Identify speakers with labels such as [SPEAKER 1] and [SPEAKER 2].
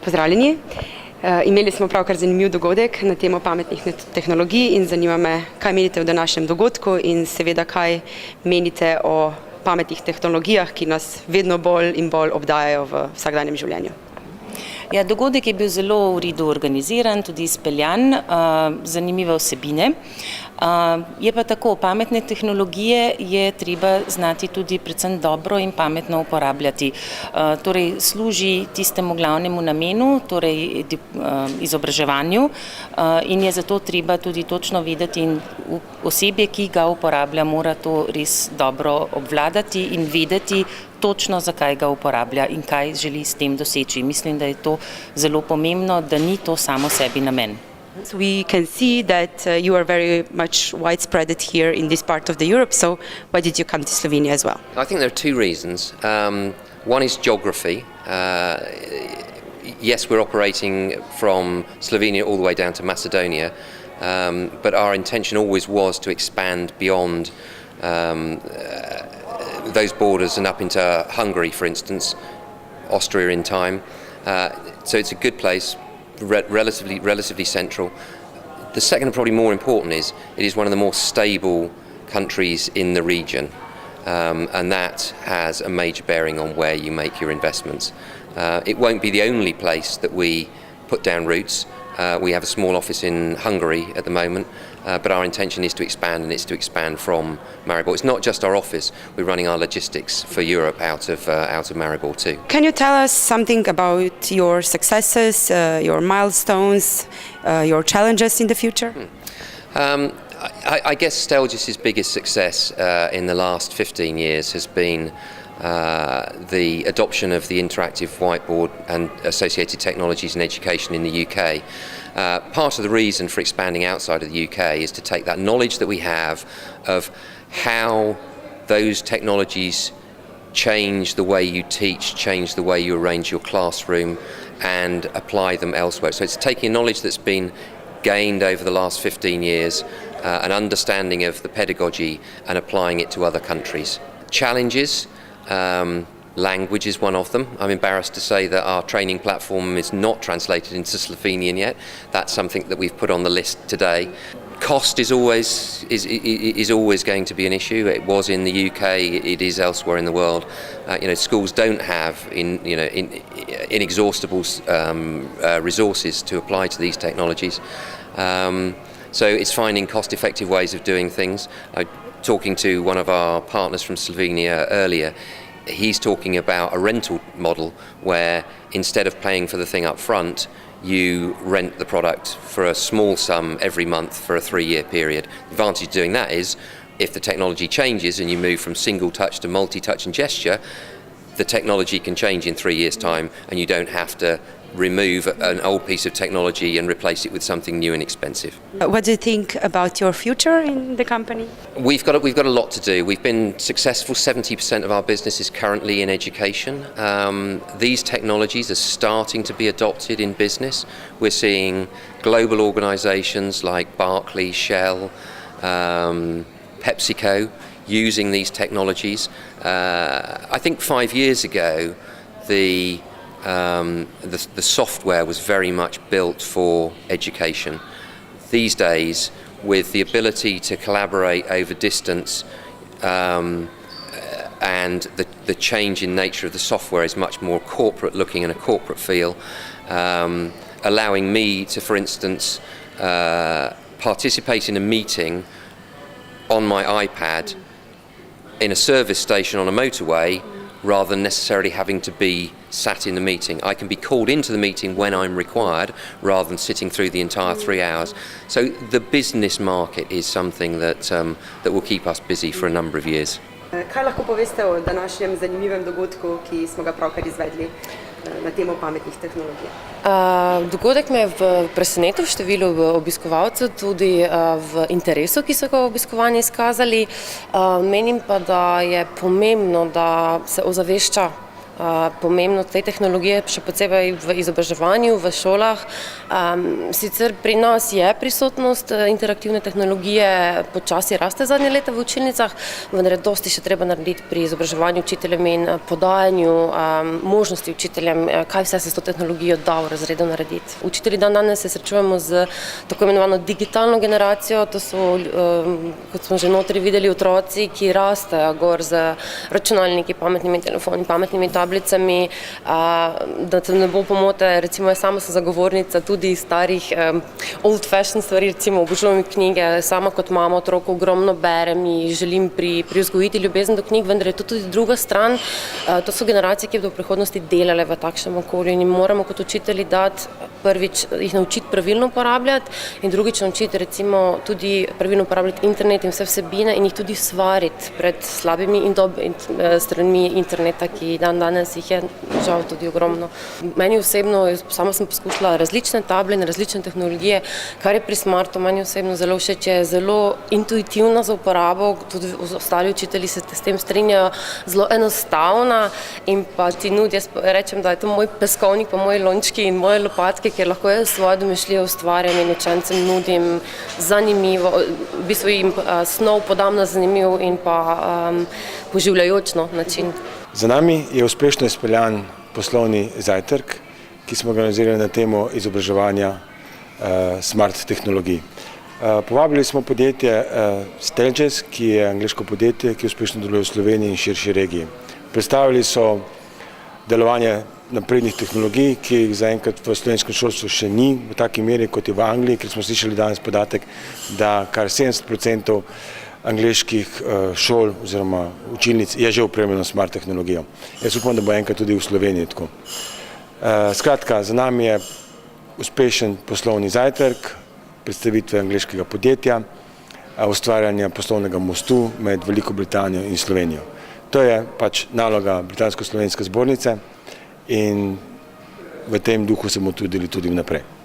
[SPEAKER 1] Pozdravljeni. Imeli smo pravkar zanimiv dogodek na temo pametnih tehnologij in zanima me, kaj menite o današnjem dogodku in seveda, kaj menite o pametnih tehnologijah, ki nas vedno bolj in bolj obdajajo v vsakdanjem življenju.
[SPEAKER 2] Ja, dogodek je bil zelo v redu organiziran, tudi izpeljan, zanimive vsebine. Je pa tako, pametne tehnologije je treba znati tudi predvsem dobro in pametno uporabljati. Torej, služi tistemu glavnemu namenu, torej izobraževanju, in je zato treba tudi točno vedeti in osebje, ki ga uporablja, mora to res dobro obvladati in vedeti točno, zakaj ga uporablja in kaj želi s tem doseči. Mislim, da je to zelo pomembno, da ni to samo sebi namen.
[SPEAKER 1] So we can see that you are very much widespread here in this part of the Europe, so why did you come to Slovenia as well?
[SPEAKER 3] I think there are two reasons. One is geography. Yes, we're operating from Slovenia all the way down to Macedonia, but our intention always was to expand beyond those borders and up into Hungary, for instance, Austria in time. So it's a good place, relatively central. The second and probably more important is it is one of the more stable countries in the region, and that has a major bearing on where you make your investments. It won't be the only place that we put down roots. We have a small office in Hungary at the moment, but our intention is to expand, and it's to expand from Maribor. It's not just our office, we're running our logistics for Europe out of Maribor too.
[SPEAKER 1] Can you tell us something about your successes, your milestones, your challenges in the future?
[SPEAKER 3] I guess Stelgis's biggest success in the last 15 years has been the adoption of the interactive whiteboard and associated technologies in education in the UK. Part of the reason for expanding outside of the UK is to take that knowledge that we have of how those technologies change the way you teach, change the way you arrange your classroom, and apply them elsewhere. So it's taking knowledge that's been gained over the last 15 years, an understanding of the pedagogy, and applying it to other countries. Challenges. Language is one of them. I'm embarrassed to say that our training platform is not translated into Slovenian yet. That's something that we've put on the list today. Cost is always going to be an issue. It was in the UK. It is elsewhere in the world. Schools don't have inexhaustible resources to apply to these technologies. So it's finding cost-effective ways of doing things. Talking to one of our partners from Slovenia earlier, he's talking about a rental model where instead of paying for the thing up front, you rent the product for a small sum every month for a 3-year period. The advantage of doing that is if the technology changes and you move from single touch to multi-touch and gesture, the technology can change in 3 years' time and you don't have to remove an old piece of technology and replace it with something new and expensive.
[SPEAKER 1] What do you think about your future in the company?
[SPEAKER 3] We've got a lot to do. We've been successful. 70% of our business is currently in education. These technologies are starting to be adopted in business. We're seeing global organizations like Barclays, Shell, PepsiCo using these technologies. I think 5 years ago the software was very much built for education. These days, with the ability to collaborate over distance, and the change in nature of the software is much more corporate looking and a corporate feel, allowing me to, for instance, participate in a meeting on my iPad in a service station on a motorway, rather than necessarily having to be sat in the meeting. I can be called into the meeting when I'm required, rather than sitting through the entire 3 hours. So the business market is something that will keep us busy for a number of years.
[SPEAKER 1] Kaj lahko poveste o današnjem zanimivem dogodku, ki smo ga pravkar izvedli na temo pametnih tehnologij?
[SPEAKER 4] Dogodek me je presenetil v številu obiskovalcev, tudi v interesu, ki so ga obiskovanje izkazali. Menim pa, da je pomembno, da se ozavešča pomembnost te tehnologije, še posebej v izobraževanju, v šolah. Sicer pri nas je prisotnost interaktivne tehnologije, počasi raste zadnje leta v učilnicah, vendar je dosti še treba narediti pri izobraževanju učiteljem in podajanju možnosti učiteljem, kaj vse se s to tehnologijo da v razredu narediti. Učitelji danes se srečujemo z tako imenovano digitalno generacijo, to so, kot smo že notri videli, otroci, ki rastejo gor z računalniki, pametnimi telefoni, pametnimi tablicami, da se ne bo pomote, recimo jaz sama sem zagovornica tudi starih old fashion stvari, recimo obožujem knjige, sama kot mama otroku ogromno berem in želim privzgojiti ljubezen do knjig, vendar je to tudi druga stran, to so generacije, ki bodo v prihodnosti delale v takšnem okolju in jim moramo kot učitelji dati prvič jih naučiti pravilno uporabljati in drugič naučiti recimo tudi pravilno uporabljati internet in vse vsebine in jih tudi svariti pred slabimi in stranmi interneta, ki danes jih je žal tudi ogromno. Meni osebno, sama sem poskušala različne table in različne tehnologije, kar je pri smartu meni osebno zelo všeč, je zelo intuitivna za uporabo, tudi ostali učitelji se s tem strinjajo, zelo enostavna in pa ti nudi, jaz rečem, da je to moj peskovnik, pa moji lončki in moje lopatke, kjer lahko jaz svojo domišljijo ustvarjam in učencem nudim zanimivo, v bistvu jim snov podam na zanimiv in pa poživljajoč način.
[SPEAKER 5] Za nami je uspešno izpeljan poslovni zajtrk, ki smo ga organizirali na temo izobraževanja smart tehnologij. Povabili smo podjetje Stelges, ki je angleško podjetje, ki uspešno deluje v Sloveniji in širši regiji. Predstavili so delovanje naprednih tehnologij, ki jih zaenkrat v slovenskem šolstvu še ni v taki meri, kot je v Angliji, ker smo slišali danes podatek, da kar 70% angleških šol oziroma učilnic je že opremljeno s smart tehnologijo. Jaz upam, da bo enkrat tudi v Sloveniji tako. Skratka, za nami je uspešen poslovni zajtrk, predstavitve angleškega podjetja, ustvarjanja poslovnega mostu med Veliko Britanijo in Slovenijo. To je pač naloga Britansko-slovenske zbornice in v tem duhu se bomo trudili tudi vnaprej.